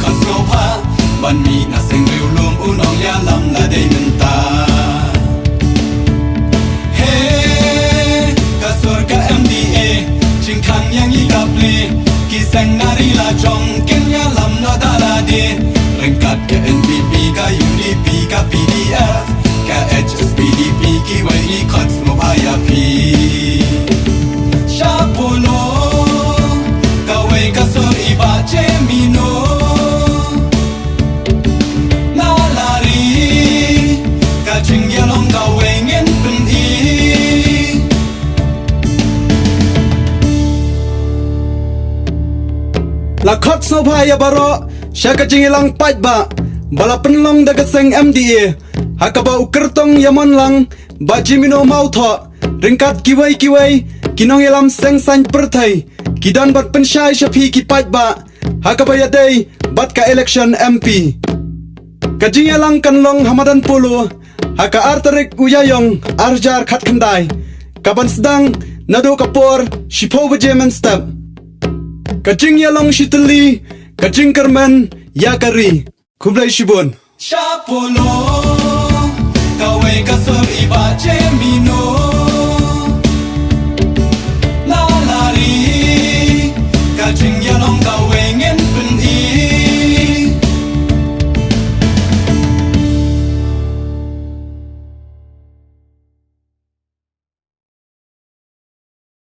Khot Sngewbha ban mi na seng riu lum unong ya lam la dei men ta hey ka sor ka MDA ching khang yang i ka pli ki sang na ri la chong ken ya lam no da la de reng kat ka NPP ka UDP ka PDF ka HSPDP ki wai i Khot Sngewbha ya pi sha Polo ka wai ka sor i ba Jemino la la ri ka ching ya long ka wai ngen pun i la Khot Sngewbha ya baro syaka jingilang pait ba bala penlong daga seng MDA hakaba ukertong Iamonlang ba Jemino Mawthoh ringkat kiwai kinong yalam seng san perthai kidan bat pensyai syapi ki pait ba hakaba yadai bat ka election MP kajingalang kanlong hamadan Polo haka artarik uyayong arjar khat khandai kaban sedang nado kapor shipo bejemen step kajing yalong shitli kajing kerman yakari kublai shibun sha Polo ka wai ka sor i ba Jemino la la ri ka ching ya long ka